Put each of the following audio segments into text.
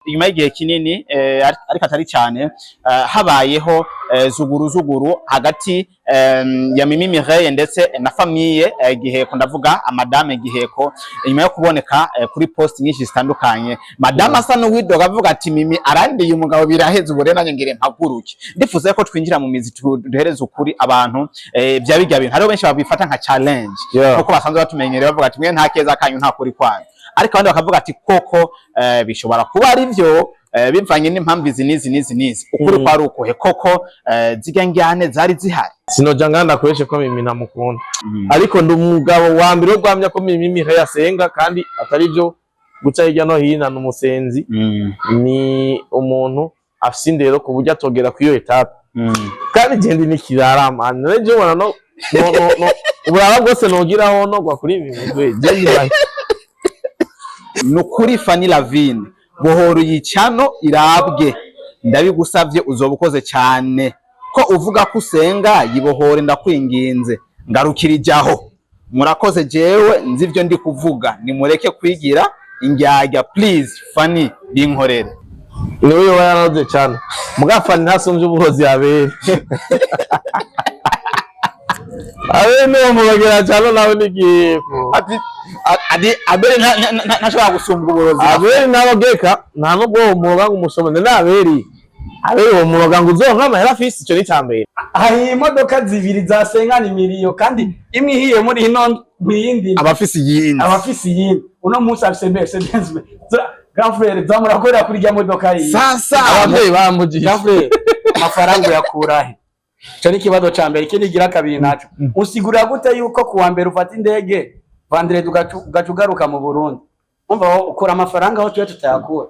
inyuma y'igihe kinini ariko atari cyane habayeho zuguru hagati ya Mimi Mireille ndetse na famille Giheko, ndavuga Madame Giheko, inyuma yo kuboneka kuri post nyinshi zitandukanye. Madame asa n'uwidoga avuga ati Mimi arandiye umugabo biraheze ubure nanjye ngire mpaguruke. Ndifuza ko twinjira mu mizi duhereze ukuri abantu bya bijya bintu. Hariho benshi babifata nka challenge kuko basanzwe batumenyereye bavuga ati mwe nta keza kanyu nta kuri kwanyu, ariko abandi bakavuga ati koko bishobora kuba ari byo bivanye n'impamvu izi ukuri kwa rukohe koko zigangyane zari zihari. Sinoja nganda kweshe ko Mimi namukunda, ariko ndi umugabo wa mbere gwamya ko Mimi Mireille yasenga kandi atari byo guca hirya no hino n'umusenzi. Ni umuntu afise indero ku buryo atogera ku iyo etape, kandi gende ni kirarama neje ubona no uburara bwose nogiraho no gwa kuri Mimi gende nukuri Fanny Lavine bohoro yicano irabwe, ndabigusavye uzoba ukoze cyane ko uvuga ko usenga yibohore ndakwinginze ngarukirijaho. Murakoze jewe nzi ivyo ndi kuvuga, nimureke kwigira ingyagya please. Fanny binkorere niwe yararoze cyane muga Fanny ntasumvye ubuhozi yabere abe no mubagera cyane nawe nigiyeko ati abere ntashobora gusumba uburozi. Abere nabageka nta nubwo umuroga umusomene naberi abere uwo muroga ngo uzonka amahera afise ico ni cyambere. Hari imodoka zibiri zasenkana imiriyo kandi imwe ihiye muri hino gwindi abafise yindi uno munsi afise Mercedes grand frère zamurakorera kuri rya modoka yi. Sasa abavyeyi bamujije grand frère amafaranga yakurahe? Cyo ni kibazo ca mbere. Ikindi gira kabiri naco usigura gute yuko kuwa mbere ufata indege vendredi ugacugaruka mu Burundi? Umva ukora amafaranga aho tuye tutayakura.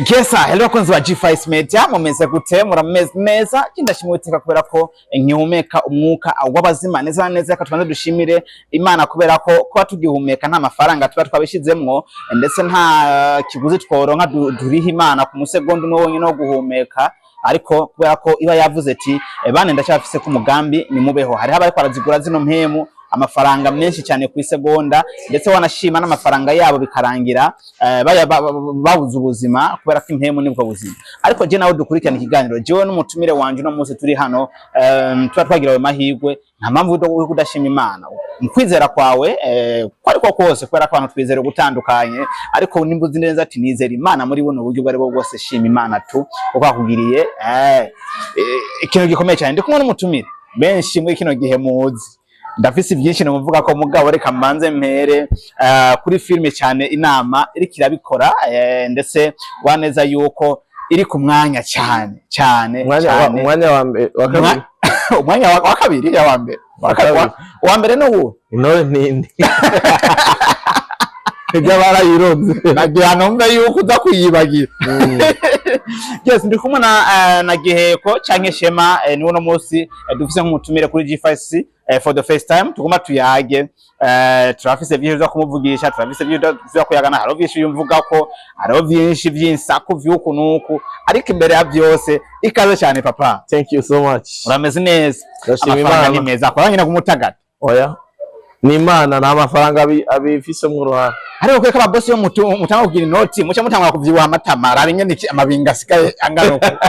Gesa hello konzi wa G5 Media mumeze gute? Murameze neza? Kindashimuteka kubera ko nkihumeka umwuka w'abazima neza reka tubanze dushimire Imana kubera ko kuba tugihumeka nta mafaranga tuba twabishizemwo ndetse nta kiguzi tworonka duriha Imana ku musegonda umwe wonyine wo guhumeka, ariko kubera ko iba yavuze ati bane ndacyafise ku mugambi ni mubeho. Hari abariko barazigura zino mpemu amafaranga menshi cyane ku isegonda, ndetse wanashima n'amafaranga yabo bikarangira babuze ubuzima kubera ko impemu nibwo buzima. Ariko je nawe dukurikirana ikiganiro jewe n'umutumire wanje no munsi turi hano tuba twagirawe mahirwe, nta mpamvu yo kudashima Imana mu kwizera kwawe ariko kose kubera ko abantu twizera gutandukanye, ariko nimbuzi neza ati nizera Imana muri buno buryo bari bwose. Shima Imana tu uko akugiriye ikintu gikomeye cyane. Ndi kumwe n'umutumire benshi muri kino gihe muzi ndafise byinshi namuvuga ko mugabo reka manze mpere kuri filme cyane inama iri kirabikora ndetse waneza yuko iri ku mwanya cyane umwanya wa mbere umwanya wa kabiri ya wa mbere wa mbere no uwo intore ntindi ijya barayironze nagira numva yuko uza kuyibagira. Yes, ndi kumwe na Giheko canke Shema ni uno munsi dufise nk'umutumire kuri G5 for the first time tuguma tuyage turafise byinshi byo kumuvugisha, turafise byinshi byo kuyagana, haro byinshi yumvuga ko haro byinshi by'insaku vy'uku nuku, ariko imbere ya byose ikaze cyane papa. Thank you so much. Urameze neza? Amafaranga ni meza kwa nyina kumutagata. Oya ni Imana nta mafaranga abifise mu ruhara, ariko kweka ababosi yo mutanga kugira inoti muca mutanga kuvyibuha amatama ararinye niki amabinga sikaye angaruka.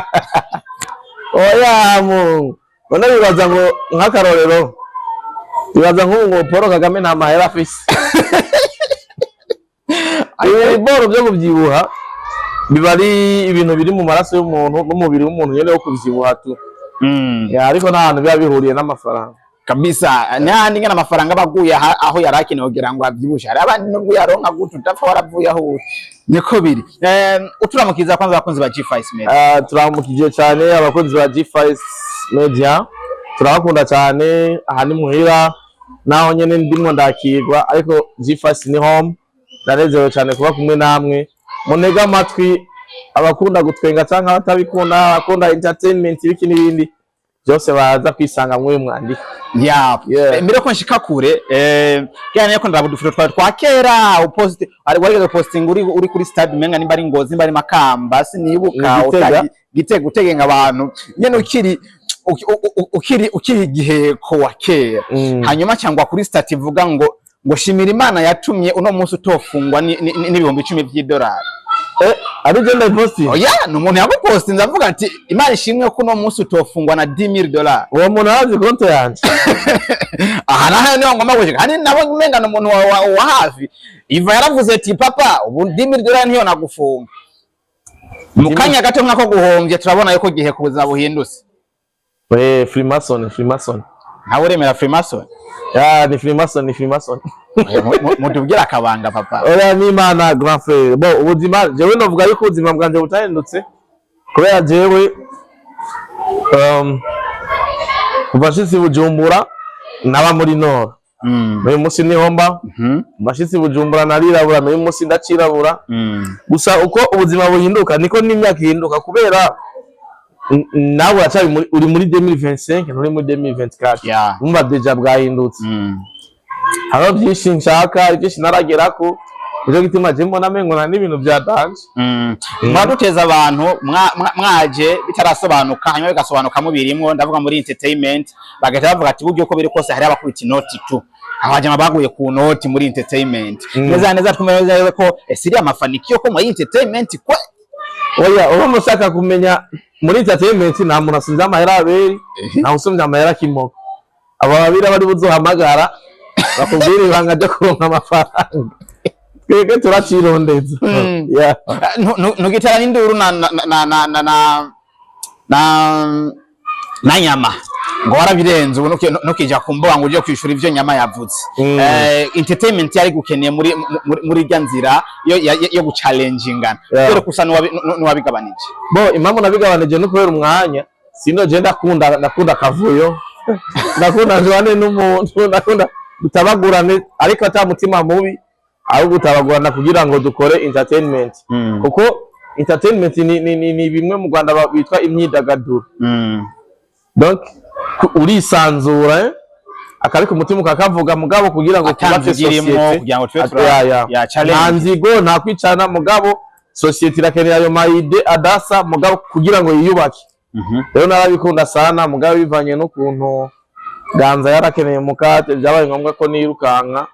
Oya bona bibaza ngo nk'akarorero bibaza ngo Paul Kagame nta mahera afise. Ibiboro byo kuvyibuha biba ari ibintu biri mu maraso y'umuntu n'umubiri w'umuntu nyene wo kuvyibuha tu. Ariko nta hantu biba bihuriye n'amafaranga kabisa. Nandi ngana amafaranga baguye aho yarakine kugira ngo avyibusha, ari abandi nubwo yaronka gutu utapfa waravuye aho niko biri. Uturamukiza kwanza abakunzi ba G5 Media. Turamukije cyane abakunzi ba G5 Media, turabakunda cyane. Aha ni muhira naho nyene ndimo ndakirwa, ariko G5 ni home. Ndanezerewe cyane kuba kumwe namwe, munega amatwi abakunda gutwenga cyangwa abatabikunda, abakunda entertainment ibiki n'ibindi byose baza kwisanga mwe mwandika. Mbere ko nshika kure cyane yako ndabudufite twa kera upost wari posting uri kuri stade menga nimba ari Ngozi nimba ari Makamba sinibuka Gitega utegenga abantu nyene ukiri ukiri igiheko wa kera hanyuma cyangwa kuri stat ivuga ngo shimira Imana yatumye uno munsi utofungwa n'ibihumbi 10 by'idolari ari genda posti oya n'umuntu yaguposti ndavuga ati Imana ishimwe ko uno munsi utofungwa na $10,000 uwo muntu arazi konto yanje aha naho niho ngomba gushika hani nabo umenga n'umuntu wa hafi Iva yaravuze ati papa ubu $10,000 niyo nagufunga mukanya gato nkako guhombye turabona yuko gihe kuza buhindutse Freemason ntawe uremera Freemason ya ni Freemason mutubwira akabanga papa oya ni Imana grand frère bo ubuzima jewe novuga yuko ubuzima bwanje butahindutse kubera jewe bashitsi Bujumbura naba muri Nord uyu munsi niho mba bashitsi Bujumbura narirabura uyu munsi ndacirabura gusa uko ubuzima buhinduka niko n'imyaka ihinduka kubera nawe acaye uri muri 2025 nturi muri 2024 umva deja bwahindutse haba byinshi nshaka byinshi naragerako uje gitima je mbona mengo na n'ibintu byatanje mwaduteza abantu mwaje bitarasobanuka hanyuma bigasobanuka mu birimo ndavuga muri entertainment bagahita bavuga ati buryo ko biri kose hari abakubita inoti tu abajama baguye ku noti muri entertainment neza twumeze ko siri amafanikio ko muri entertainment kwe oya uba mushaka kumenya muri entertainment nta muntu asunze amahera aberi nta usumye amahera kimoko aba babiri bari buzohamagara bakubwira ibanga ryo kuronka amafaranga twebwe turacirondeza ntugitera n'induru na nyama ngo warabirenze ubu nukija kumbuga ngo uje kwishura ivyo nyama yavutse entertainment yari gukeneye muri rya nzira yo guchallengingana rero kusa n'uwabigabanije bo impamvu nabigabanije no kubera umwanya sindo je ndakunda kavuyo ndakunda jwane n'umuntu ndakunda dutabagurane ariko ata mutima mubi aho gutabagurana kugira ngo dukore entertainment kuko entertainment ni bimwe mu Rwanda bitwa imyidagaduro donc urisanzura akari ku mutima ukakavuga mugabo kugira ngo tubate societe kugira ngo twe ya challenge nzigo nta kwicana mugabo societe irakenera ayo maide adasa mugabo kugira ngo yiyubake rero narabikunda sana mugabo bivanye no kuntu ganza yarakeneye mukate byabaye ngombwa ko nirukanka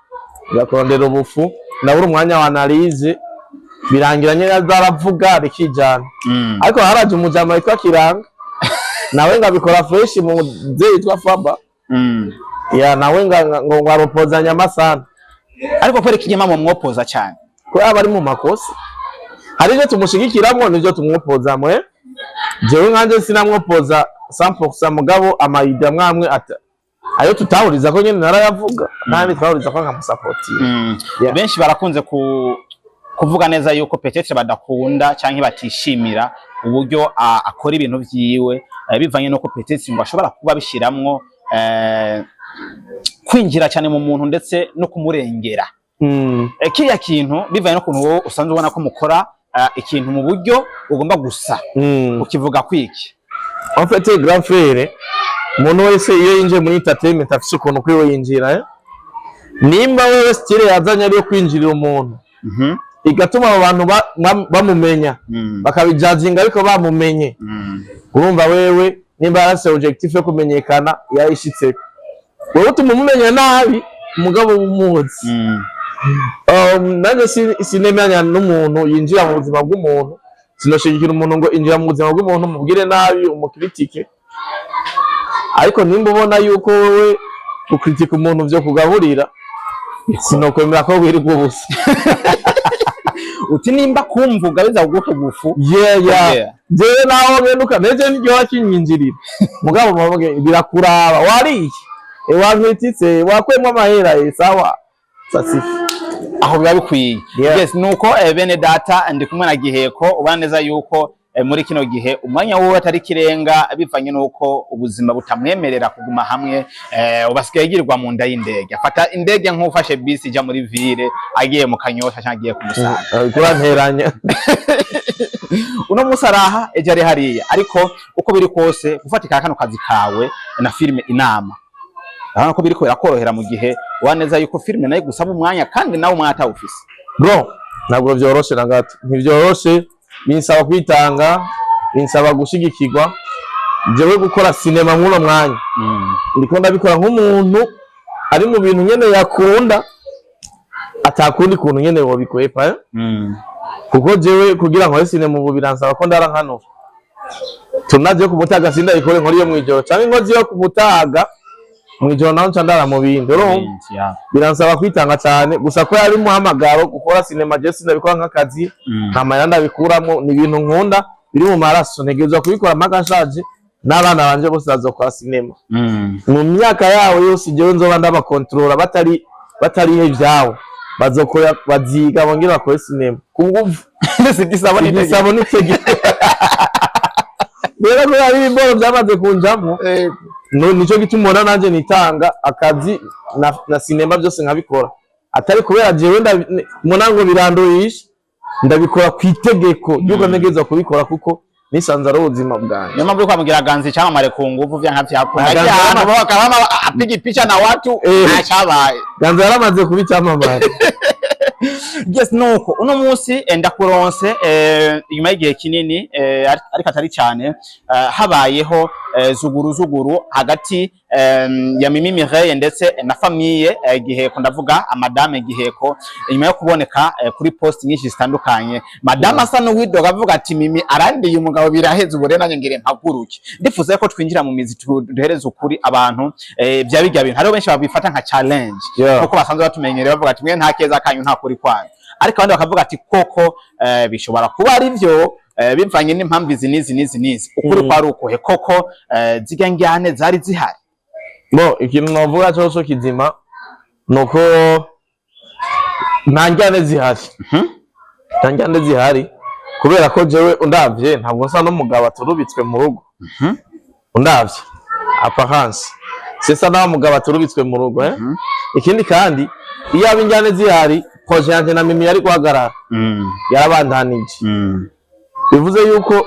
yakorondera ubufu nabura umwanya wa analyse birangiranye zaravuga rikijana ariko haraje umujama yitwa Kiranga nawe ngabikora fresh mu ze yitwa Faba ya nawe ngo ngaropozanya amasana ariko kwere kinyama mu mwopoza cyane ko abari mu makosa hari je tumushigikiramo n'ibyo tumwopoza mwe jewe nkanje sinamwopoza 100% mugabo amayide amwamwe ata ayo tutahuriza ko nyene narayavuga nandi twahuriza ko nkamusupportira benshi barakunze kuvuga neza yuko peut-être badakunda canke batishimira uburyo akora ibintu vyiwe bivanye no ko peut-être ngo ashobora kuba bishiramwo kwinjira cyane mu muntu ndetse no kumurengera kiriya kintu bivanye no kuntu wowe usanzwe ubona ko mukora ikintu mu buryo ugomba gusa ukivuga kwiki en fait grand frère umuntu wese iyo yinjiye muri entertainment afite ukuntu kwiwe yinjira nimba wewe style yazanye ari yo kwinjirira umuntu igatuma abantu bamumenya bakabijazinga ariko bamumenye urumva wewe nimba yarase objectif yo kumenyekana yayishitse wewe utumumenya nabi umugabo w'umuzi nanjye sinemenya n'umuntu yinjira mu buzima bw'umuntu sinoshigikira umuntu ngo injira mu buzima bw'umuntu mubwire nabi umukritike ariko nimba ubona yuko wewe ukritika umuntu vyo kugaburira sinokwemera ko wirirwa ubusa uti nimba kumvuga biza kuguha gufu jewe naho ngenuka neje n'iryo wakinyinjirira mugabo bavuge birakuraba wariye wankititse wakwemwa amahera sawa sasifi aho biba bikwiye yes nuko bene data ndi kumwe na Giheko ubana neza yuko muri kino gihe umwanya wowe atari kirenga bivanye nuko ubuzima butamwemerera kuguma hamwe ubasigaye girirwa mu nda y'indege afata indege nk'ufashe bisi ija muri ville agiye mu Kanyosha cyangwa agiye ku Musaga kuranteranya uno musaraha eje ari hariya ariko uko biri kose gufatika kano kazi kawe na filime Inama urabona ko biri ko yakorohera mu gihe waneza yuko filime nayo gusaba umwanya kandi nawe umwata ufise bro ntabwo byoroshe na gato ntibyoroshe binsaba kwitanga binsaba gushigikirwa jewe gukora sinema nk'uno mwanya ndiko ndabikora nk'umuntu ari mu bintu nyene yakunda atakundi kuntu nyene wobikwepa kuko jewe kugira ngo sinema ubu biransaba ko ndara nkano tunaje ku Mutaga sinda ikore nkoriyo mwijoro canke inkozi yo ku Mutaga mwijoro naho ncandara mu bindi biransaba kwitanga cyane gusa ko yari muhamagaro gukora sinema je sindabikora nk'akazi nta mayanda bikuramo ni ibintu nkunda biri mu maraso ntegerezwa kubikora magashaje n'abana banje bose bazokora sinema mu myaka yawo yose jewe nzoba ndabakontrola batari he vyawo bazokora baziga bongera bakore sinema kunguvu igisabo n'itegeko rero muri ari bimbo byamaze kunjamo nico gitumora nanje nitanga akazi na sinema byose nkabikora atari kubera jewe munango birandoyisha ndabikora kwitegeko yuko ntegeza kubikora kuko nisanze ari ubuzima bwanjye niyo mpamvu kwamugira ganzi cyangwa mare ku nguvu vya vyakunda ahantu bakabama apigi picha na watu achabaye ganzi yaramaze kubicyamamara. Yes, nuko uno munsi ndakuronse inyuma y'igihe kinini ariko atari cyane habayeho zuguru hagati ya Mimi Mireille ndetse na famille Giheko, ndavuga amadame Giheko, inyuma yo kuboneka kuri post nyinshi zitandukanye madame asa n'uwidoga avuga ati Mimi arandiye umugabo biraheze ubure nanye ngire mpaguruke. Ndifuza ko twinjira mu mizi duhereze ukuri abantu bya bijya bintu hariho benshi babifata nka challenge kuko basanzwe batumenyereye bavuga ati mwe nta keza kanyu nta kuri kwanyu, ariko abandi bakavuga ati koko bishobora kuba ari byo bivanye n'impamvu izi ukuri kwa rukohe koko zigangyane zari zihari. Bo ikintu navuga cyo kizima nuko ntangyane zihari ntangyane zihari kubera ko jewe undavye ntabwo nsa n'umugabo aturubitswe mu rugo undavye apparence sesa na mugabo aturubitswe mu rugo ikindi kandi iyo abingyane zihari projet yanje na Mimi yari guhagarara yarabandanije bivuze yuko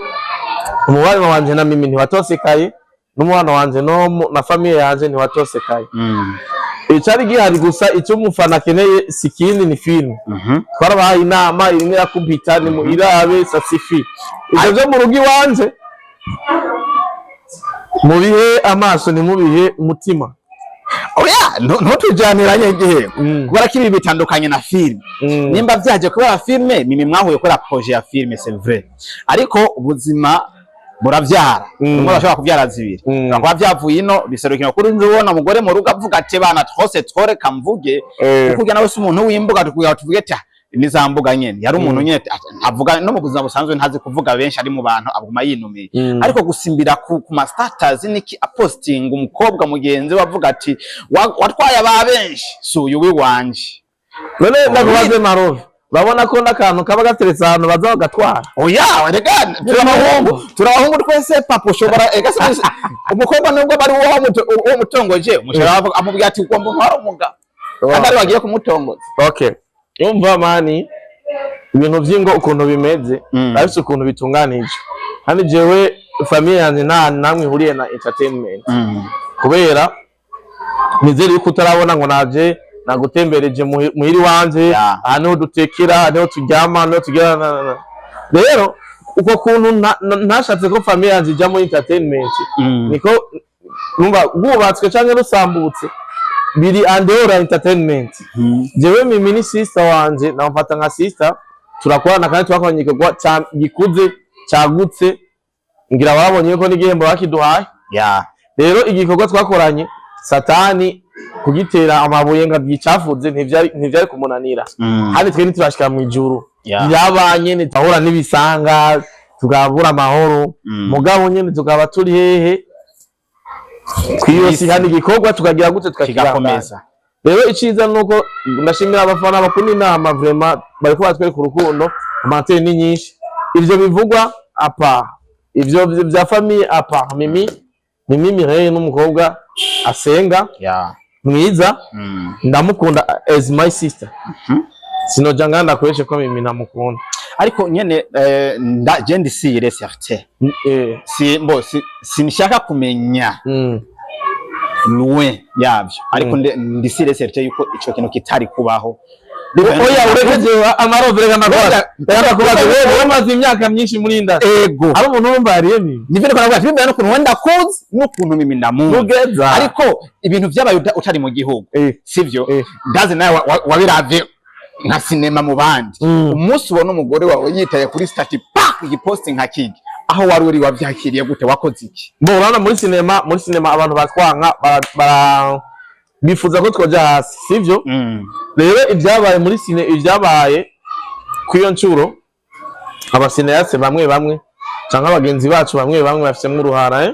umubano wanje na Mimi ntiwatosekaye n'umwana wanje no na famille yanje ntiwatosekaye icari gihari gusa icyo umufana akeneye sikindi ni film twarabaye inama irimwe yakubita ni mu irabe sasifi ivyo byo mu rugi wanje mu bihe amaso ni mu bihe umutima. Oya ntutujaniranye gihe kubera kiri bitandukanye na film nimba vyaje kubera filme Mimi mwahuye kora projet ya filme c'est vrai, ariko ubuzima buravyara umwe bashaka kuvyara zibiri nakwa vyavuye ino biserukira kuri nzubona umugore mu rugo avuga ati bana twose twore kamvuge kuko nawe se umuntu w'imbuga tuvuge ati nizambuga nyene yari umuntu nyene avuga no mu buzima busanzwe ntazi kuvuga benshi ari mu bantu abuguma yinumiye ariko gusimbira ku ma status niki aposting umukobwa mugenzi wavuga ati watwaye aba benshi suyu wi wanje none ndakubaze Marove babona ko nakantu kaba gateretse ahantu baza bagatwara. Oya rega turabahungu twese papa ushobora egase umukobwa nubwo bari uwo mutongoje mushobora amubwira ati ugomba ntwara umugabo kandi ari wagiye kumutongoza. Okay, yumva mani ibintu vyingo ukuntu bimeze ariko ukuntu bitunganije kandi jewe famille yanjye namwe huriye na entertainment kubera nizere yuko utarabona ngo naje nagutembereje muhiri wanje ahantu dutekera ahantu turyama ahantu tugera rero uko kuntu ntashatse ko famille yanjye ijya muri entertainment niko numva gubatswe canke rusambutse biri andora entertainment. Jewe Mimi ni sister wanje namfata nka sister turakorana kandi twakoranye igikorwa gikuze cyagutse ngira wabonye ko n'igihembo bakiduhaye rero igikorwa twakoranye satani kugitera amabuye nga byicafuze ntivyari kumunanira kandi twe ntiturashika mu ijuru byabanye nitahura n'ibisanga tugabura amahoro mugabo nyene tukaba turi hehe kwiyose kandi igikorwa tukagira gute tukakigakomeza. Rero iciza nuko ndashimira abafana bakuni inama vraiment bariko batwereka urukundo amateri ni nyinshi ivyo bivugwa apa ivyo bya famille apa Mimi Mireille n'umukobwa asenga mwiza ndamukunda as my sister sinoja nganda kweshe ko Mimi namukunda ariko nyene je ndi sire certain sinishaka kumenya loin yavyo ariko ndi sire certain yuko ico kintu kitari kubaho oya urekeje amarovere gamagora yarakubaza wewe wamaze imyaka myinshi muri industry ego ari umuntu wumvariye ni nivyo niko navuga bimwe n'ukuntu wenda koze n'ukuntu mimi ndamu ugeza ariko ibintu vyabaye utari mu gihugu sivyo ndaze nawe wabiravye nka sinema mu bandi umunsi ubona umugore wawe yitaye kuri stati pak igiposti nka kigi aho wari uri wavyakiriye gute wakoze iki bo urana muri sinema abantu batwanka bara bifuza ko twoja hasi sivyo rero ibyabaye muri ibyabaye kwiyo ncuro abasineyase bamwe canka abagenzi bacu bamwe bafise mu ruhara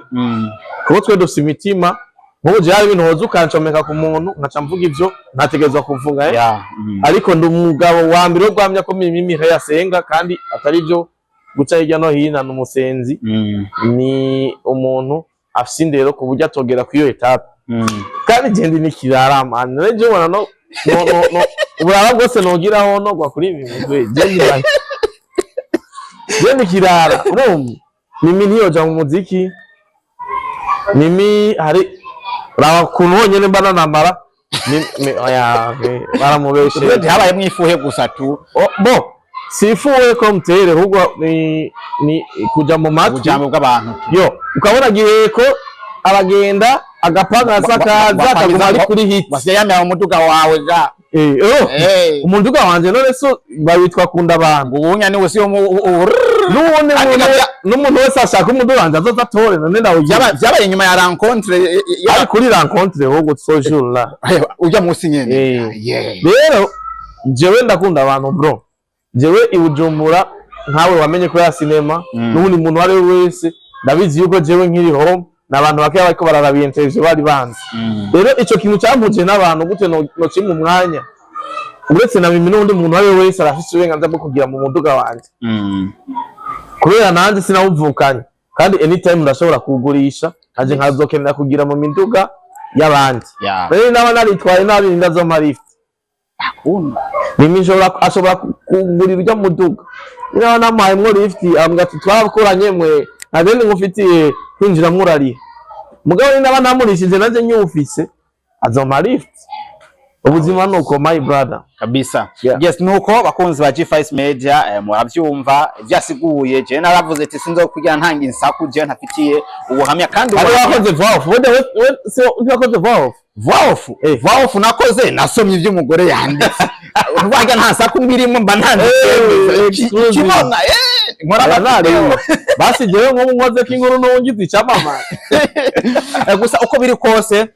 kuko twe dufise imitima nk'uje hari ibintu hoza ukancomeka ku muntu nkaca mvuga ivyo ntategezwa kuvuga ariko ndi umugabo wa mbere wo gwamya ko mimi yasenga kandi atari byo guca hirya no hino n'umusenzi ni umuntu afise indero ku buryo atogera kwiyo etape kandi gende nikirara man reje ubona no uburara bwose nogiraho no gwa kuri ibi mugwe gende kirara urumva mimi ntiyoja mu muziki mimi hari raba kuntu honyene mbana namara oya baramubeshe habaye mwifuhe gusa tu bo sifuwe ko mtere ahubwo ni kuja mu matwi ujambo bw'abantu yo ukabona giheko abagenda agapanga sakaza akaguma ari kuri hit basiyamya umuduga wawe ga umuduga wanje none so babitwa kunda abantu ubunya ni wese n'umuntu wese ashaka umuduga wanje azoza tore none ndawe byabaye nyuma ya rencontre ari kuri rencontre ahubwo social la ujya musi nyene rero jewe ndakunda abantu bro jewe ibujumbura nkawe wamenye ko ya sinema n'ubundi muntu ari wese ndabizi yuko jewe nkiri home n'abantu bakaya bariko bararabiye interview bari banzi rero ico kintu cyampuje n'abantu gute no kimwe umwanya uretse na mimi n'undi muntu ari wese arafise uburenganzira bwo kugira mu muduga wanje kubera nanjye sinawuvukanye kandi anytime ndashobora kugurisha aje nkazokenera kugira mu miduga y'abandi rero naba naritwaye nabi ndazo lift mimi ashobora kugurira ujya mu muduga niba namaye mwo lift ambwa twakoranye mwe nagende ngufitiye kwinjira murari mugabo naba namurishije nanjye nyufise azoma lift ubuzima nuko my brother kabisa yes nuko bakunzi ba G5 Media muravyumva vyasiguye je naravuze ati sinzo kugira ntanga insaku je ntafitiye ubuhamya kandi wakoze vof nakoze nasomye ivy'umugore yanditse urwaga nta saku mbirimo mba ntanditse kibona nkora basi jewe nko nkoze k'inkuru n'ungize icamama gusa uko biri kose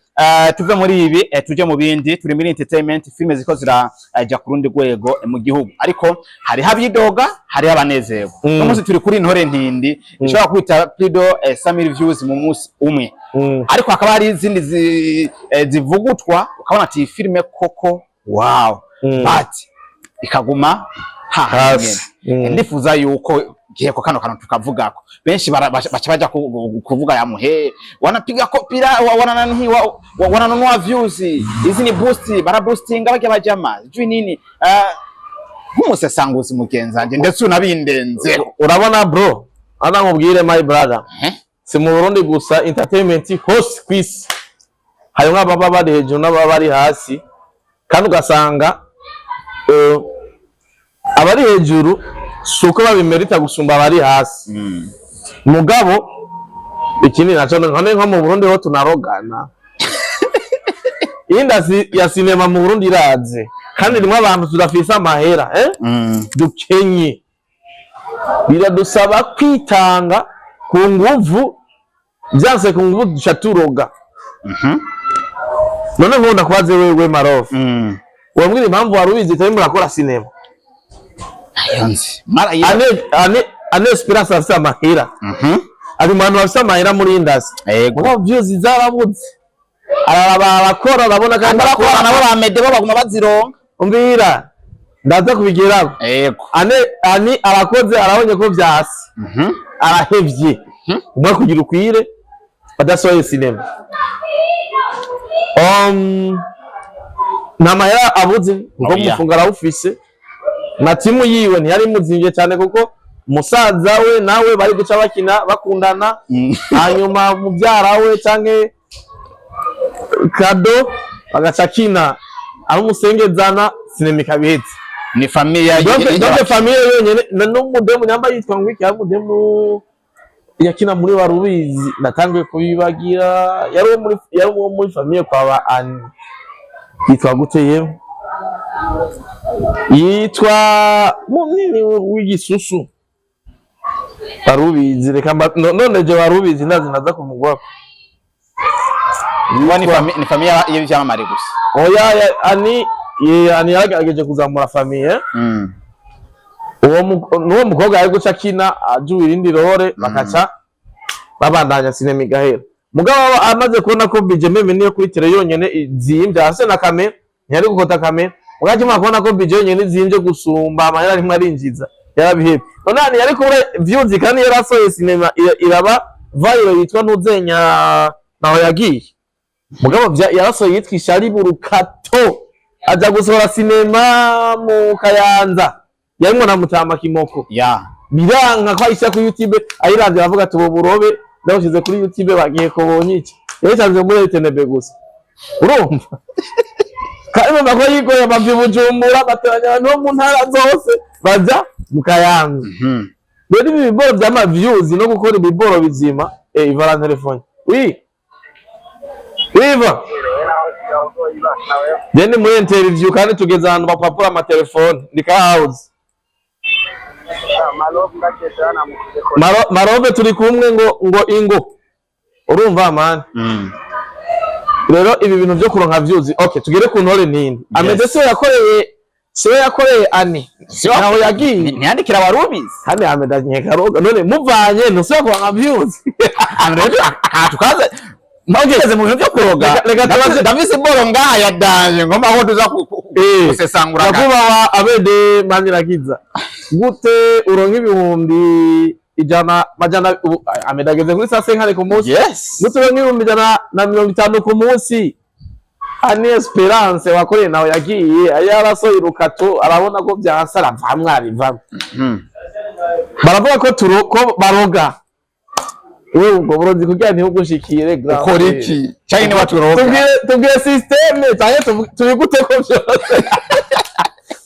tuve muri ibi tuje mu bindi turi muri entertainment filime ziko ziraja ku rundi rwego mu gihugu ariko hari habidoga hari abanezero umunsi turi kuri Ntore Ntindi ishobora kwita Prido 100,000 views mu munsi umwe ariko hakaba hari izindi zivugutwa ukabona ati filime koko wow but ikaguma ndifuza yuko giheko kano tukavugako benshi bacha baja kuvuga yamuhe wanapiga kopira wananunua views hizi ni boost bara boostinga bake bajama jui nini nk'umusesanguzi mugenzanje ndetse unabindenze urabona bro ana nkubwire my brother si mu Burundi gusa entertainment hose kwisi hayo nk'ababa bari hejuru n'ababa bari hasi kandi ugasanga abari hejuru suko babimerita gusumba abari hasi mugabo ikindi naco nko mu Burundi ho tunarogana indasi ya sinema mu Burundi iraze kandi rimwe abantu tudafise amahera dukenye biradusaba kwitanga ku nguvu byanse ku nguvu dushaturoga none nkunda kwaze wewe Marof wambwira impamvu wari ubizi tari murakora sinema ayonzi ane Esperance afite amahera ari mu bantu bafite amahera muri industry ngo views zarabuze abakora urabona kandi abakora nabo bamede bo baguma bazironka umbira ndaza kubigeraho ane arakoze arabonye ko vyasi arahevye umwe kugira ukwire badasohoye sinema nta mahera abuze ngo mufunga arawufise na timu yiwe ntiyari muzimvye cyane kuko musaza we nawe bari guca bakina bakundana hanyuma mubyara we canke Kado bagacakina ari umusengezana sinema ikabihetse ni familia donc familia yonyene n'umudemu nyamba yitwa ngo iki umudemu yakina muri Warubizi natangiye kubibagira yari uwo muri familia kwa ba Ani yitwa gute yewe yitwa munini w'igisusu Warubizi reka none je Warubizi naza kumugwako ni familia y'ivyamamare gusa oya Ani yaragejeje kuzamura familia uwo mukobwa ari guca kina ajuye irindi role bakaca babandanya sinema igahera mugabo amaze kubona ko budget meme niyo kuri tele yonyene izimvye hase na kamera ntiyari gukota kamera mugaje mwakubona ko budget yonyene izimvye gusumba amahera rimwe arinjiza yarabihebye none yari kubura views kandi yarasoye sinema iraba viral yitwa ntuzenya naho yagiye mugabo yarasoye yitwa Ishari Burukato aja gusohora sinema mu Kayanza yarimwo na Mutama Kimoko biranka ko ayisha ku YouTube ayiravye bavuga ati ubu burobe ndabushize kuri YouTube bagiye ko bonyica yasanze muri tenebe gusa urumva kandi bako yigoye abavye Bujumbura bateranya no mu ntara zose baja mu Kayanza rero ibi biboro by'ama views no gukora ibiboro bizima ivara telefone Iva Deni muri interview kandi tugeze ahantu bapapura ama telefone ndi ka house Marobe turi kumwe ngo ingo urumva man rero ibi bintu byo kuronka views okay tugere ku ntore nini ameze so yakoreye Ani naho yagiye ntiyandikira Warubizi kandi ameda nyekaroga none muvanye ntuso kuronka views tukaze Mageze mu bintu byo kuroga ndavise boro ngaya danje ngoma aho tuza kusesangura kuba wa abede maniragiza gute uronka ibihumbi ijana majana amedageze kuri sase nkare ku munsi gute uronka ibihumbi ijana na 50 ku munsi Ani Esperance wakoreye nawe yagiye ayarasoye Rukato arabona ko byasara mvamwari mvamwe baravuga ko baroga ubwo burozi kugira ntibugushikire ukora iki cyane ni waturoga tubwiye systeme cyane tubigute ko byose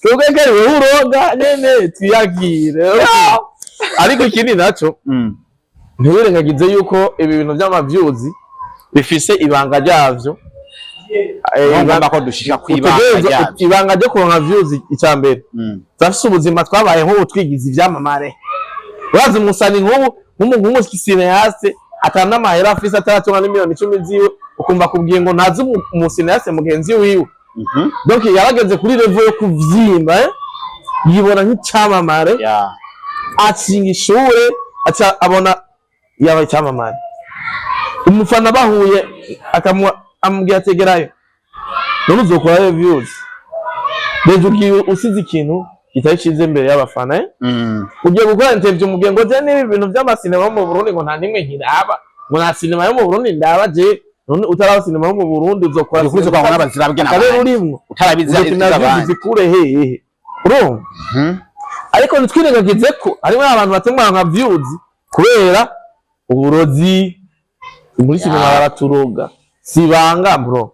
tubwiye ko uroga nene tuyagire ariko ikindi naco ntiwirengagize yuko ibi bintu by'ama views bifise ibanga ryavyo ngomba ko dushika kwibanga ibanga ryo kuronka views icambere zafise ubuzima twabaye nko twigize ivyamamare urazi musani nk'umuntu cineaste atana amahera afise ataratunga n'imiliyoni 10 ziwe ukumva kubwiye ngo ntazi umucineaste mugenzi wiwe donc yarageze kuri level yo kuvyimba yibona nk'icyamamare atsinga ishure aca abona yaba icyamamare umufana bahuye amubwira ategerayo none uzokora reviews dejugiye usize ikintu kitari cize imbere y'abafana ugiye gukora interview mugiye ngo je nibi bintu by'amasinema mu Burundi ngo nta nimwe nkiraba ngo na sinema yo mu Burundi ndaba je none utaraba sinema yo mu Burundi uzokora ukuze kwa n'abazirabwe n'abandi urimwo utarabiza izabandi zikure hehe urumva ariko nitwirengagize ko harimo abantu batumwa nka views kubera uburozi muri sinema baraturoga sibanga bro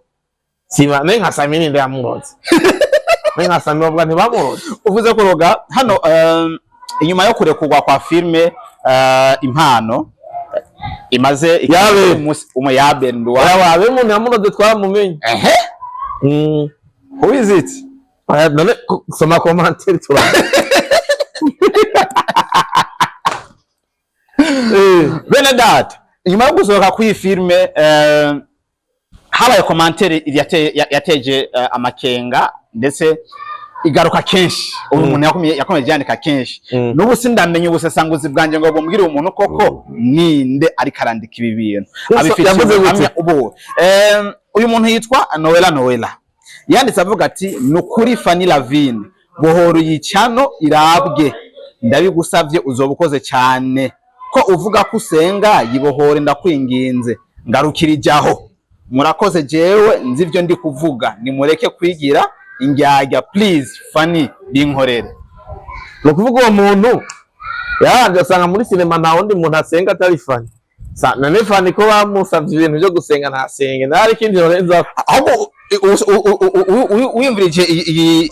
siba nenga samini ndi amurozi nenga samini ubwa ntibamurozi uvuze kuroga hano inyuma yo kurekurwa kwa filme impano imaze umuyabe ndwa yababe mu nyamurozi twaramumenye who is it none soma commentaire tura bene data inyuma yo gusohoka kwa filme habaye commentaire yateje amakenga ndetse igaruka kenshi umuntu yakomeje yandika kenshi n'ubu sindamenye ubusesanguzi bwanje ngo bumbwire umuntu koko ninde ari karandika ibi bintu abifite ubu uyu muntu yitwa Noella yanditse avuga ati nukuri Fanny Lavine bohoro yicano irabwe ndabigusavye uzobukoze cyane ko uvuga ko usenga yibohore ndakwinginze ngarukirijaho murakoze jewe nzi ivyo ndi kuvuga nimureke kwigira ingyagya please Fanny binkorere no kuvuga uwo muntu yaje asanga muri sinema nta wundi muntu asenga atari Fanny none Fani ko bamusavye ibintu byo gusenga ntasenge nari ikindi Lorenzo ahubwo uyumvirije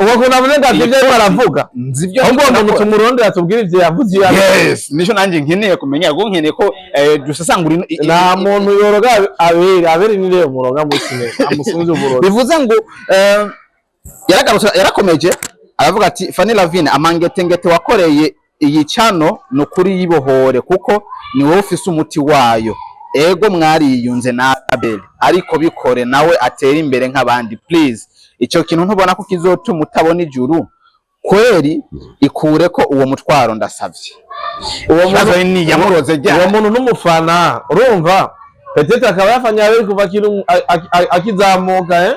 ubakunda munenga ivyo baravuga nzivyo ahubwo umuntu tumuronde atubwira ivyo yavuze yes nico nanje nkeneye kumenya ngo nkeneye ko dusasangura nta muntu yoroga abere ni rero muronga musine amusunze uburozi bivuze ngo yarakomeje aravuga ati Fanny Lavine amangetengete wakoreye iyi cano no kuri yibohore kuko ni wowe ufise umuti wayo ego mwariyunze na Abel ariko bikore nawe atera imbere nk'abandi please icyo kintu ntubona ko kizotuma utabona ijuru kweri ikure ko uwo mutwaro ndasavye uwo muntu ni yamuroze jya uwo muntu n'umufana urumva petete akaba yafanya Abel kuva akizamuka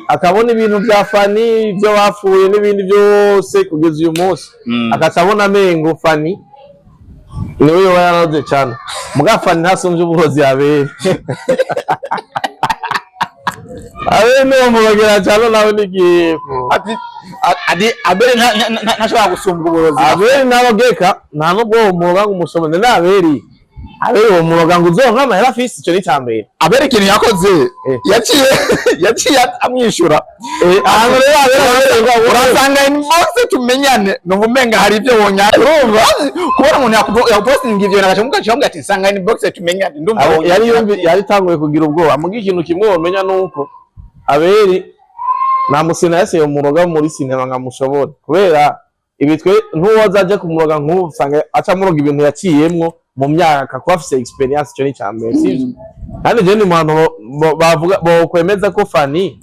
akabona ibintu bya Fanny byo bafuye n'ibindi byose kugeza uyu munsi akacabona amengo Fanny niwe yararoze cyane muga Fanny ntasumje uburozi Abel Abel no mubagera cyane nawe nigiyeko ati Abel ntashobora gusumba uburozi Abel nabageka nta nubwo umuroga umushobone na Abel uwo muroga ngo uzonka amahera afise icyo ni cyambere Abel ikintu yakoze yaciye amwishura ahantu rero Abel urasanga inbox tumenyane no umenga hari ibyo wonya urumva kubona umuntu yapostinga ivyo nagacamuka cyambwe ati sanga inbox tumenyane ndumva yari tanguye kugira ubwoba mugi ikintu kimwe womenya nuko Abel na musina yase yo muroga muri sinema ngamushobora kubera ibitwe ntuwazaje kumuroga nk'usanga aca muroga ibintu yaciyemwo mu myaka ko afise experience cyo ni cyambere sivyo kandi je ni muntu bavuga bo kwemeza ko Fanny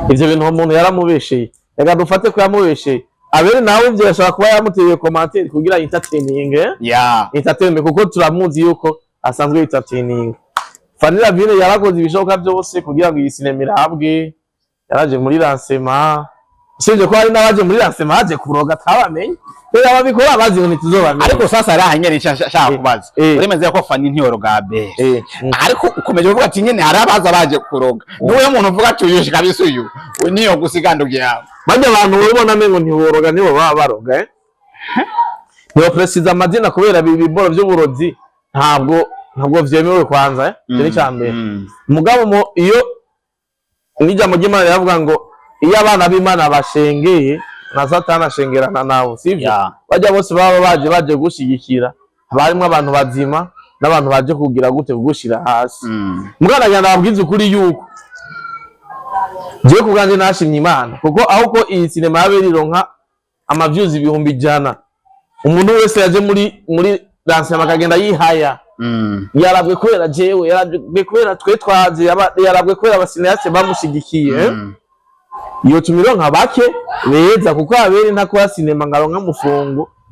ivyo bintu umuntu yaramubesheye reka dufate ko yamubesheye Abel nawe ivyo yashaka kuba yamuteye commentaire kugira entertaining entertainment kuko turamuzi yuko asanzwe entertaining Fanny Lavine yarakoze ibishoboka byose kugira ngo iyi sinema irabwe yaraje muri lancement sivyo ko hari n'abaje muri lancement haje kuroga tabamenye rero ababikora bazi ngo ntituzobamenya ariko sasa arahanyere shaka kubaza uremeze ko Fanny ntiyoroga Abel ariko ukomeje kuvuga ati nyene hari abaza baje kuroga niwe muntu uvuga ati uyushika kabisa uyu niyo gusiganduge yawe bajya abantu ubona mengo ntiboroga nibo baba baroga niyo precise amazina kubera bibiboro by'uburozi ntabwo vyemewe kwanza cyo cyambere mugabo iyo nijambo ry'Imana yavuga ngo iyo abana b'Imana bashengeye na Satani ashengerana nabo sivyo bajya bose baba baje gushigikira barimo abantu bazima n'abantu baje kugira gute kugushira hasi mugana yanda abwiza ukuri yuko je kuganje nashimye Imana kuko aho ko iyi sinema yaberironka amaviews 100,000 umuntu wese yaje muri lancement akagenda yihaya yarabwe kubera jewe yarabwe kubera twe twaje yarabwe kubera abasinayase bamushigikiye iyo tumironka bake beza kuko Abel ntakora sinema ngaronka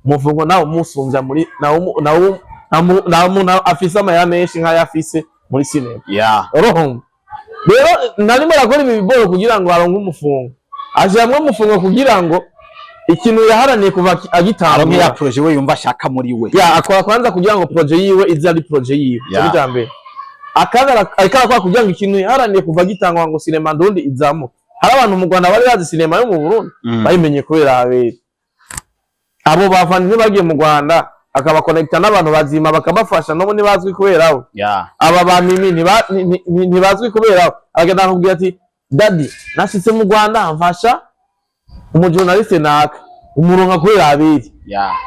mufungo nawo musunja muri nawo umuntu afise amaya menshi nka yafise muri sinema roho rero narimo rakora ibi biboro kugira ngo aronke umufungo ajamwe umufungo kugira ngo ikintu yaharaniye kuva agitanga ya projet we yumva shaka muri we akora kwanza kugira ngo projet yiwe izari projet yiwe cyambere akaba kugira ngo ikintu yaharaniye kuva agitanga ngo sinema ndundi izamo hari abantu mu Rwanda bari bazi sinema yo mu Burundi bayimenye kubera Abel abo bafanye bagiye mu Rwanda akaba connecta n'abantu bazima bakabafasha no ni bazwi kubera abo aba bamimi ni bazwi kubera abo agenda akubwira ati daddy nashitse mu Rwanda mfasha umujournaliste naka umuronka kubera Abel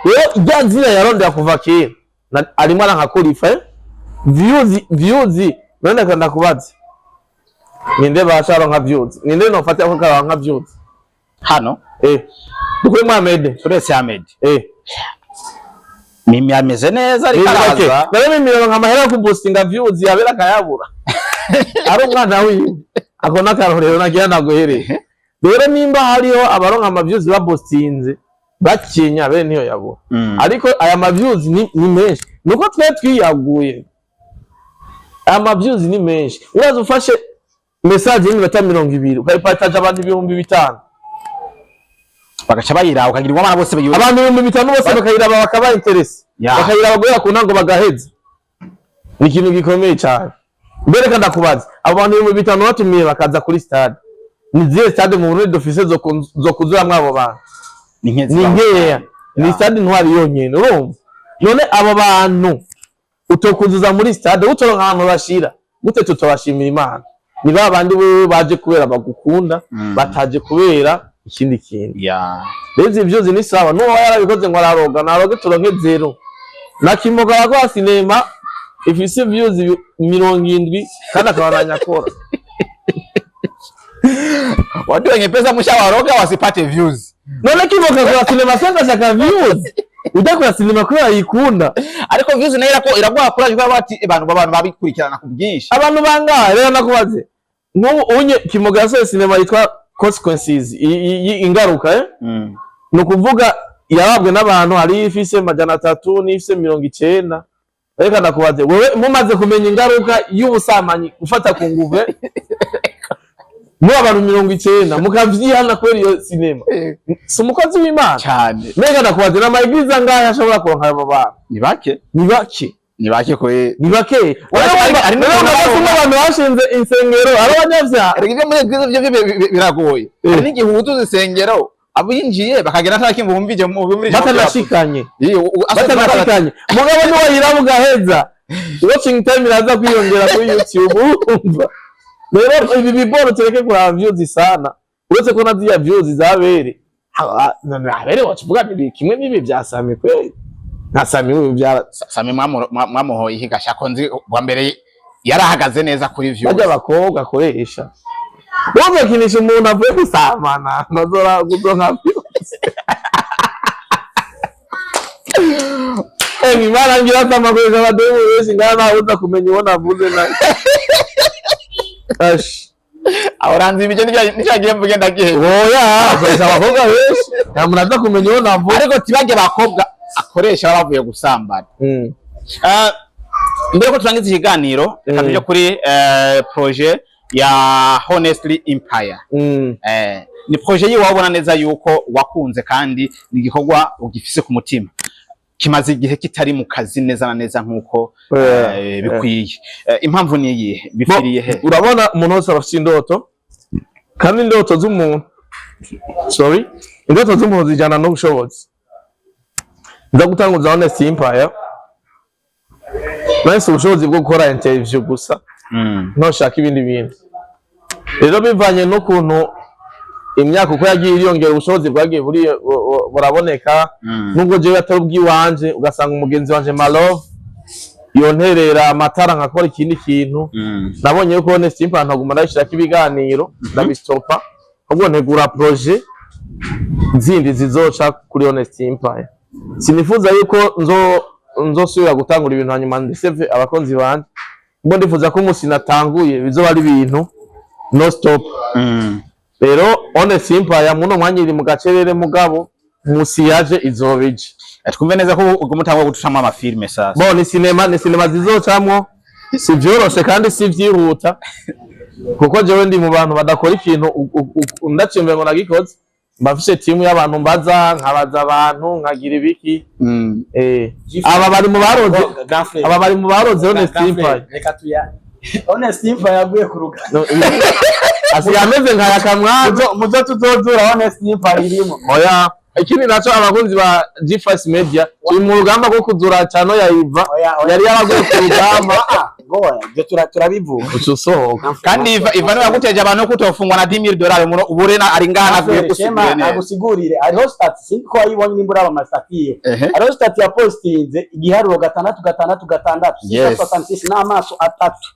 rero ijyanzira yarondera kuva kera arimo arankakora ifa views none kanda kubaza ninde basharo nka views ninde nofata ko kara nka views hano dukwe Mohamed turese Ahmed mimi ameze neza ari karaza rero mimi nka mahera ku boostinga views yabera kayabura ari umwana wiwe akona karorero nagiye nagohereye rero nimba hariho abaronka ama views ba boostinze bakinya be niyo yabura ariko aya ma views ni menshi nuko twe twiyaguye aya ma views ni menshi uraza ufashe message y'imibata 20 ukayipataje abantu 5,000 bagaca bayira ukagira umwana bose bayiwe abantu 5,000 bose bakayiraba bakaba interest bakayiraba goya kunango bagaheza ni ikintu gikomeye cyane mbere kandi akubaza abantu 5,000 batumiye bakaza kuri stade ni zihe stade mu Burundi dufise zo kuzura mwabo bantu ni nkeya ni stade ntwari yonyene urumva none abo bantu utokuzuza muri stade utoronka ahantu bashira gute tutobashimira Imana ni babandi baje kubera bagukunda bataje kubera ikindi kintu rezi ivyo ni sawa nuwo yarabikoze ngo araroga naroge turonke 0 na Kimoga kwa sinema ifise views 70 kandi akabananya kora watu wenye pesa mshawaroga wasipate views none Kimoga kwa sinema sasa shaka views udakora sinema kubera yikunda ariko views nayo iragwa kuraje kwa bati abantu babikurikirana ku bwinshi abantu bangahe rero nakubaze unye Kimoga yasohoye sinema yitwa Consequences ingaruka nukuvuga yarabwe n'abantu hari ifise 300 n'ifise 90 reka nakubaze wewe mumaze kumenya ingaruka y'ubusamanyi ufata ku nguve mu abantu 90 mukavyihana kweri iyo sinema si umukozi w'Imana cyane reka nakubaze n'amayigiza ngahe ashobora kuronka abo bantu ni bake kwe ni bake ari n'abantu bashinze insengero ari abanyavya rege muri byo biragoye ari n'igihutu zisengero abinjiye bakagera ntakimwe bumvije muri batanashikanye mugabo ni wayirabuga heza watching time iraza kwiyongera kuri YouTube umva rero ibi biboro tereke kwa views sana uretse ko naziya views zabere abere wacuvuga bibi kimwe nibi byasame kweli nasami ubu byara sami mwamuhoye higasha ko nzi bwa mbere yarahagaze neza kuri views bajya bakobwa akoresha wowe kinisha umuntu avuye gusamana nazora gudonka views mara ngira kama kweza abademu wese ngana uza kumenya ubona avuze na Ahoranzi ibyo nicagiye mvuge ndagihe oya kweza abakobwa wese namuraza kumenya ubona avuze ariko tibage bakobwa akoresha baravuye gusambana mbere ko turangiza ikiganiro tuje kuri projet ya Honestly Empire ni projet yi wabona neza yuko wakunze kandi ni igikorwa ugifise ku mutima kimaze igihe kitari mu kazi neza na neza nkuko bikwiye impamvu ni iyihe bifiriye he urabona umuntu wese afite indoto kandi indoto z'umuntu indoto z'umuntu zijana n'ubushobozi nza gutanguza Honestly Empire nahise ubushobozi bwo gukora interview gusa ntoshaka ibindi bintu rero bivanye n'ukuntu imyaka uko yagiye iriyongera ubushobozi bwagiye buraboneka nubwo jewe atari ubwiwanje ugasanga umugenzi wanje Malove yonterera amatara nkakora ikindi kintu nabonye yuko Honestly Empire ntaguma ndashirako ibiganiro ndabistopa ahubwo ntegura projet zindi zizoca kuri Honestly Empire sinifuza yuko nzosubira gutangura ibintu hanyuma ndiseve abakonzi banje ubwo ndifuza ko umunsi natanguye bizoba ari ibintu no stop rero Honestly Empire muno mwanya iri mu gacerere mugabo musi yaje izobeje twumve neza ko ugumutangwa gutushamo amafilme sasa bo ni sinema zizocamwo si vyoroshe kandi si vyihuta kuko jewe ndi mu bantu badakora ikintu ndacimbe ngo nagikoze mbafise timu y'abantu mbaza nkabaza abantu nkagira ibiki aba bari mu baroze Honestly Empire reka tuya Honestly Empire yaguye ku ruga asiyameze nka yakamwazo muzo tuzozura Honestly Empire irimo oya ikindi naco abakunzi ba G5 Media turi mu rugamba rwo kuzura cyano ya Iva yari yaraguye ku rugamba goya je turabivuga usohoka kandi Iva no yaguteje abantu kutofungwa na $10,000 uburena ari ngana avuye gusigurira neza agusigurire ariho stats siko wayibonye nimbura aba mastatiye ariho stats ya postinze igiharuro 666 666 n'amaso atatu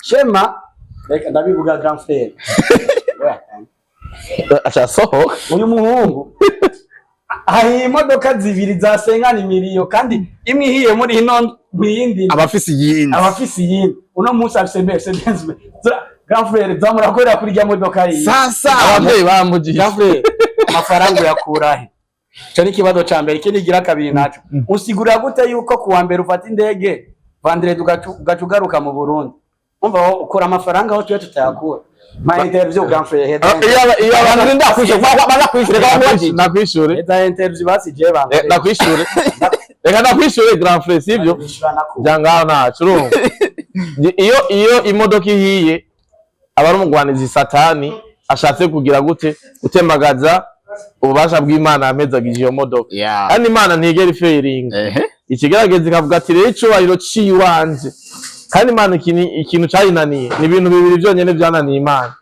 Shema reka ndabivuga grand frère acha soho uyu muhungu hari imodoka zibiri zasengana imiriyo kandi imwe ihiye muri hino biyindi abafisi yindi uno munsi afise Mercedes grand frère zamurakorera kuri ya modoka yi sasa abavyeyi bamugiye grand frère amafaranga yakurahe cyo ni kibazo ca mbere ikindi gira kabiri naco usigura gute yuko kuwa mbere ufata indege vendredi ugacugaruka mu Burundi umva ukora amafaranga aho tuye tutayakura ma interview grand frère iya abantu ndakwishyura baza kwishyura kandi nakwishyure eza interview basi je banga nakwishyure reka nakwishyure grand frère sivyo byanga nacu iyo imodoka ihiye abari umugwanizi satani ashatse kugira gute gutembagaza ububasha bw'Imana amezagije iyo modoka kandi Imana ntigera ifailing ikigerageza ikavuga ati rero icubahiro ciwanje. Kandi Imana ikintu cayinaniye ni ibintu bibiri byonyene vyananiye Imana,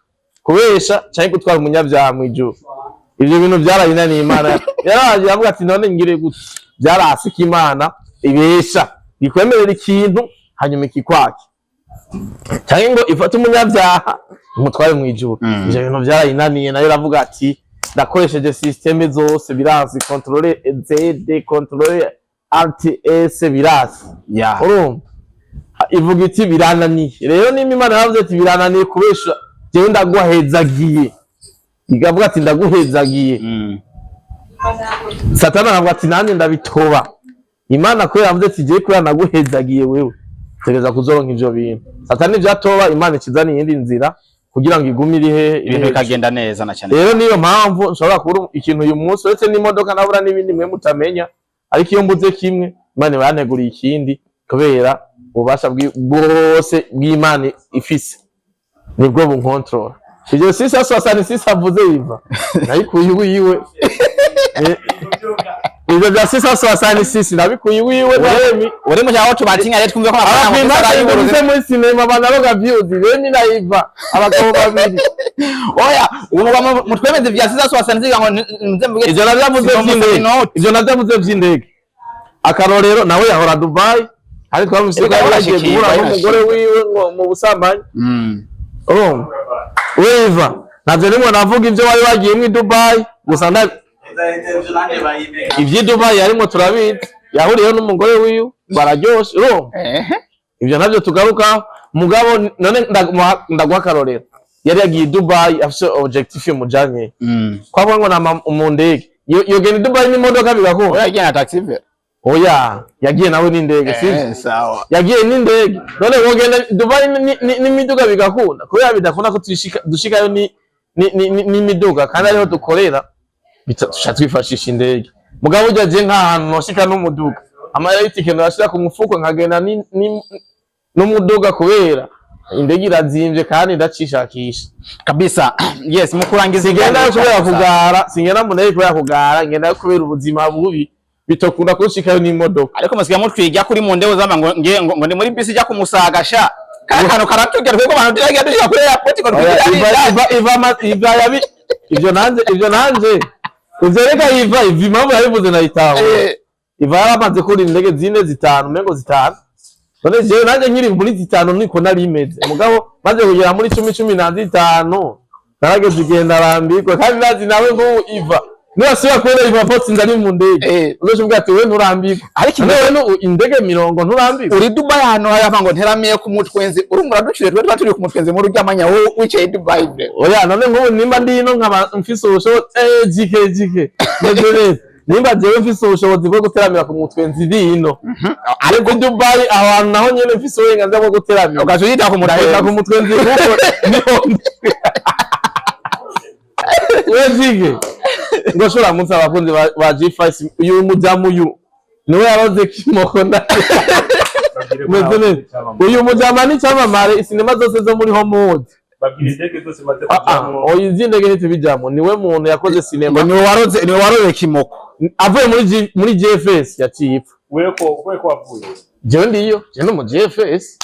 kubesha canke gutwara umunyabyaha mw'ijuru. Ivyo bintu vyarayinaniye Imana, yaraje avuga ati none ngire gute? Vyarasi ko Imana ibesha ikwemerera ikintu hanyuma ikikwake, canke ngo ifate umunyabyaha umutware mw'ijuru. Ivyo bintu vyarayinaniye, nayo iravuga ati ndakoresheje systeme zose birasi, contrôler Z, contrôler Alt S birasi. Urumva ivuga iti birananiye. Rero nimba Imana yavuze ati birananiye kubesha, jewe ndaguhezagiye, igavuga ati ndaguhezagiye. Satani aravuga ati nanjye ndabitoba. Imana ko yavuze ati jewe ko naguhezagiye wewe tegeza kuzoronka ivyo bintu. Satani vyatoba, Imana ikizana iyindi nzira kugira ngo igumire hehe ibintu bikagenda neza na cyane. Rero niyo mpamvu nshobora kubura ikintu uyu munsi uretse n'imodoka nabura n'ibindi mwe mutamenya, ariko iyo mbuze kimwe Imana yanteguriye ikindi kubera ubasha bwose bw'Imana ifise nibwo bunkontrola. Ivyo sisa swasani sisa avuze Iva nabikuye wiwe. Ivyo bya sisa swasani sisi nabikuye wiwe Remi. Uri mu cyaho tubatinga rero twumve ko amafaranga muri sinema abantu baga views Remi na Iva abagabo babiri. Oya ubu mutwemeze bya sisa swasani ziga ngo nze mvuge ivyo navyavuze vy'indege. Ivyo navyavuze vy'indege. Akarorero nawe yahora Dubai, ariko twamusiga yagiye guhura n'umugore wiwe ngo mu busambanyi. Weva navyo nimwe navuga ivyo wari wagiye mu Dubai gusa ivyo Dubai yarimo turabizi, yahuriyeho n'umugore wiwe bararyoshe. Ivyo navyo tugaruka mugabo none ndaguha akarorero, yari yagiye Dubai afise objectif mujanye kwavuga ngo na mu ndege yogenda Dubai n'imodoka bigakunda, yagiye na taxi vero. Oya yagiye nawe n'indege sivyo? Sawa. Yagiye n'indege. None wogenda Dubai n'imiduga bigakunda, kubera bidakunda ko dushikayo n'imiduga kandi ariho dukorera twifashisha indege. Mugabo ujyaje nk'ahantu noshika n'umuduga, amayitike ndashira ku mufuko nkagenda n'umuduga kubera indege irazimvye kandi ndacishakisha kabisa. Yes, mukurangiza igenda kubera kugara, singenda mu ndege kubera kugara, ngenda kubera ubuzima bubi bitokunda kushikayo n'imodoka. Ariko musiga mutwiga kuri mu ndeo zama ngo ndi muri bisi ijya kumusagasha kano karatugera kwego abantu diragira dushika kuri airport ko Iva yabi ivyo nanje uzereka Iva impamvu yabivuze na itaho. Iva yaramaze kuri indege zine zitanu mengo zitanu, none jewe nanje nkiri muri zitanu niko nari imeze. Mugabo maze kugera muri 10 narageze igenda rambikwe kandi nazi nawe ngo Iva niba siya kwenda Iva post ndari mu ndege uzovuga ati we nturambikwe, ariko wewe indege 70 nturambikwe. Uri Dubai hano haya ngo nteramiye ku mutwenzi urumura ducire twe turi ku mutwenzi mu ruryamanya wowe wicaye Dubai bre. Oya none ngo nimba ndi no nkaba mfise ubushobozi jike nedore nimba jewe mfise ubushobozi bwo guteramira ku mutwenzi dino ariko Dubai ahantu naho nyene mfise uburenganzira bwo guteramira ugaje yita ku mutwenzi kuko wezige ngo shora munsi abakunzi ba G5 uyu mujamu uyu niwe yaroze kimoko nda uyu mujamu ni cyamamare sinema zose zo muri Hollywood babwirije ko zose maze kujamo. Oya izindege hite bijamo niwe muntu yakoze sinema, niwe waroze kimoko avuye muri GFS yaciye ipfa. Wewe ko wavuye jewe ndiyo je no mu GFS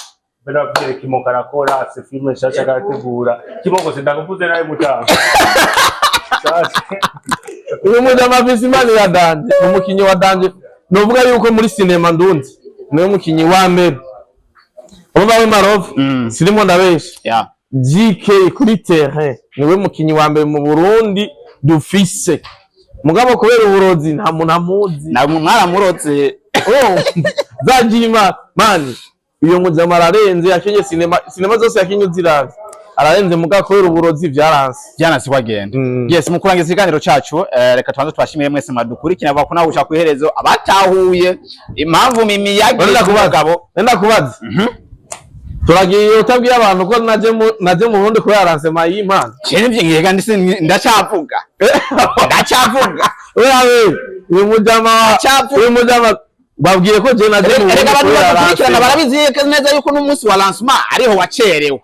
bera bwire kimoko arakora ase filme nshasha karategura kimoko sindakuvuze nawe mutanga. Uyu mujamu afise imana ya danje, umukinyi wa danje novuga yuko muri sinema ndundi niwe mukinyi wa mbere umva we Marov sirimo ndabesha GK kuri terrain niwe mukinyi wa mbere mu Burundi dufise. Mugabo kubera uburozi nta muntu amuzi na mwaramuroze zagima mani uyo mujamu ararenze yakinye sinema zose yakinye zirazi ararenze mugabo kubera uburozi byaransi kwagenda. Yes, mukurangiza ikiganiro cacu reka tubanze twashimire mwese madukurikira bavuga ko nawe ushaka kuherezo abatahuye impamvu mimi yagiye kubagabo nenda kubaza turagiye utabwiye abantu ko naje mu Burundi ko yaransema y'impano cyene bye ngega ndacavuga wewe uyu mujama babwiye ko je naje mu Burundi ko yaransema barabizi neza yuko n'umunsi wa lancement ariho wacerewe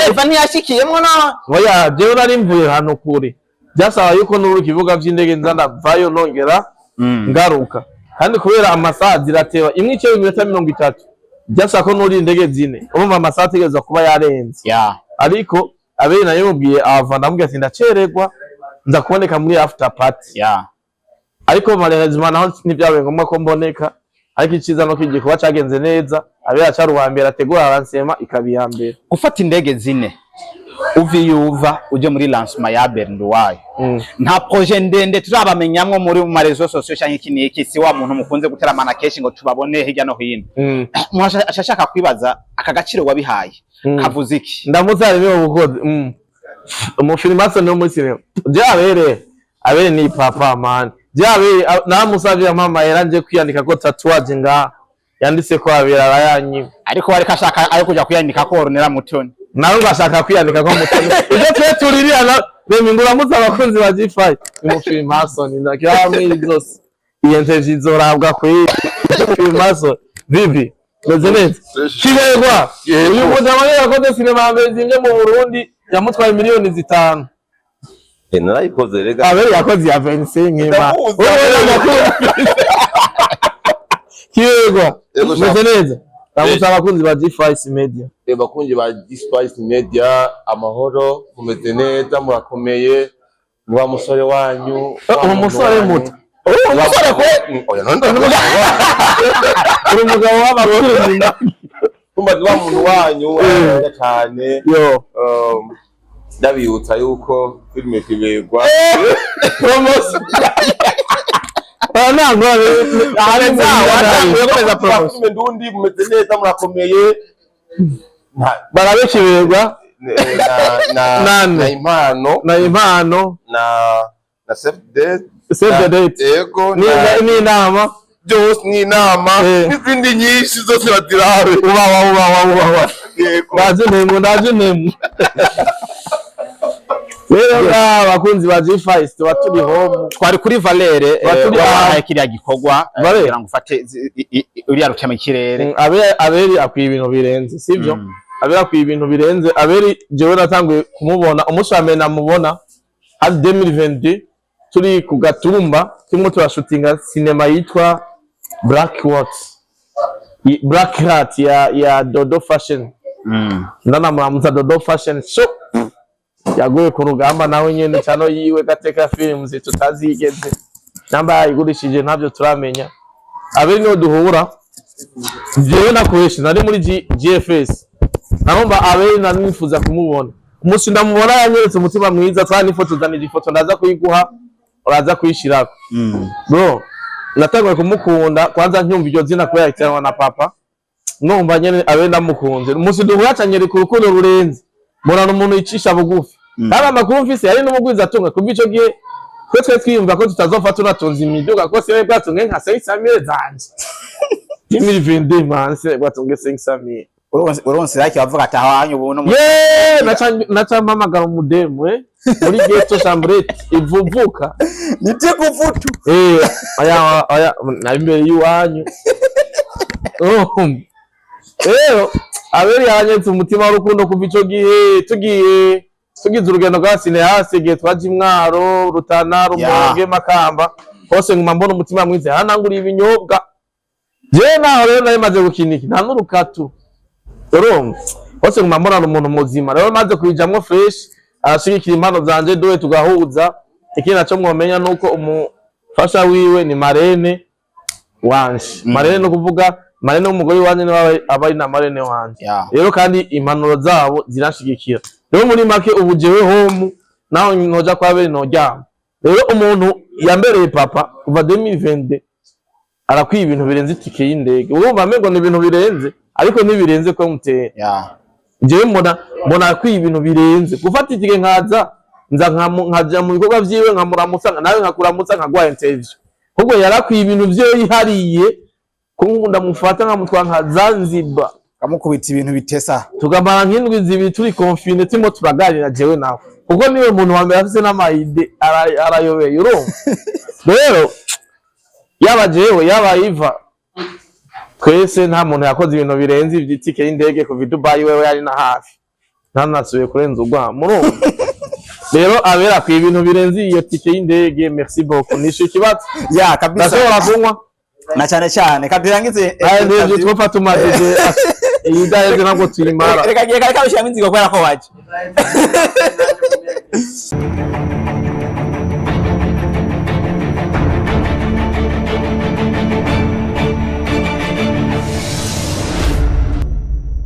Eva ntiyashikiyemo na oya jewe nari mvuye hano kure byasaba yuko nuru kivuga vy'indege nza ndavayo nongera ngaruka kandi kubera amasaha zirateba imwe icyo iminota 30 byasa ko nuri indege zine urumva amasaha ategerezwa kuba yarenze ariko abere nayo mubwiye ava ndamubwiye ati ndacererwa nza kuboneka muri after party ariko malheureusement naho nivyabaye ngombwa ko mboneka ariko iciza no kigikuba cagenze neza abera cyari uwa mbere ategura aransema ikabiya mbere gufata indege zine uva uje muri lancement ya Bernduwayo nta projet ndende turabamenyamwo muri mu marezo sociaux cyangwa iki niki si wa muntu mukunze guteramana keshi ngo tubabone hirya no hino mwashaka kwibaza aka gaciro wabihaye kavuze iki ndamuzare niwe bukoze umufilimaso no muri sinema abere ni papa man namusavye mama yaranje kwiyandika ko tatouage nga yanditse ko abera arayanyi ariko wari kashaka ayo kuja kwiyandika ko Ornella Mutoni nawe ngashaka kwiyandika ko Mutoni ibyo twe tuririana bemingura muza abakunzi ba G5 umufilimaso ni nakiyamwe zose iyi interview izorabwa ko umufilimaso bibi President Kibegwa uyu mudamanye yakoze sinema mbezimye mu Burundi yamutwaye miliyoni 5 narayikoze rega abere yakoze ya 25 nkema Kibegwa President ndamusaba abakunzi ba G5 Media bakunzi ba G5 Media amahoro kumeze neza murakomeye wa musore wanyu umusore muto umusore ko oya none umugabo w'abakunzi kumba wa muntu wanyu cyane yo ndabiyutsa yuko filime Kibegwa promotion ntabwo filime ndundi mumeze neza murakomeye barabekibegwa na impano na save the date yego ni inama byose ni inama n'izindi nyinshi zose badirare uba yego ndaje nemu rero abakunzi ba G5 tuba turi home twari kuri Valere wahaye kiriya gikorwa kugira ngo ufate uriya rukema ikirere aberi akwiye ibintu birenze sivyo aberi akwiye ibintu birenze aberi jewe natanguye kumubona umunsi wa mbere namubona hari 2022 turi ku Gatumba kimwe turashutinga sinema yitwa Black Rat ya Dodo Fashion ndanamuramutsa Dodo Fashion show yaguye ku rugamba nawe nyene cyano yiwe gateka films tutazigeze namba yayigurishije ntabyo turamenya aberi no duhura jewe nakoresha nari muri GFS naromba aberi nanifuza kumubona umunsi ndamubona yanyeretse umutima mwiza twani ifoto zanije ifoto ndaza kuyiguha uraza kuyishirako bro natanguye kumukunda kwanza ncyumva iryo zina ko yakirana na papa numva nyene aberi ndamukunze umunsi duhura cyanyereka urukundo rurenze mbona umuntu yicisha bugufi kandi amakuru mfise yari n'umugwiza atunga kuva ico gihe twe twiyumva ko tutazofata tunatunza imiduga ko siwe bwatunge nka 500 zanje 2022 manse bwatunge 500 uronse like bavuga ati ahanyu ubuntu nacampamagara umudemu muri geto chambrette ivuvuka nite kuvutu aya na imbere y'uwanyu rero aberi yanyetse umutima w'urukundo kuva ico gihe tugize urugendo rwa Cineas gihe twaje Imwaro Rutana Rumonge Makamba hose nguma mbona umutima mwize hananguriye ibinyobwa je naho rero nari maze gukiniki nta n'urukatu urumva hose nguma mbona umuntu muzima rero maze kwijamwo fresh arashigikira impano zanje dowe tugahuza ikindi naco mwomenya nuko umufasha wiwe ni Marene wanje Marene no kuvuga Marene umugore wanje nawe abari na Marene wanje rero kandi impanuro zabo zirashigikira rero muri make ubu jewe home naho ntoja kwa bere nojyama rero umuntu yambereye papa kuva 2022 arakwiye ibintu birenze itike y'indege urumva amengo ni ibintu birenze ariko ntibirenze ko muteye jewe mbona akwiye ibintu birenze gufata itike nkaza nkaja mu bikorwa vyiwe nkamuramutsa nawe nkakuramutsa nkagwa interview ahubwo yarakwiye ibintu vyo yihariye kunkunda mufata nkamutwa nka Zanzibar kamukubita ibintu bitesa tugamara nk'indwi zibiri turi confine timo turaganira jewe nawe kuko niwe muntu wa mbere afise n'amayide arayobeye urumva rero yaba jewe yaba Iva twese nta muntu yakoze ibintu birenze ivyitike y'indege kuva Dubai wewe yari na hafi ntanasubiye kurenza ugwa murumva rero abera ku ibintu birenze iyo tike y'indege merci beaucoup nisho kibazo kabisa ndashobora kunywa na cyane katurangize ndio twopfa tumaze iyi daye ntabwo tuyimara reka ushyiramo inzigo kubera ko waje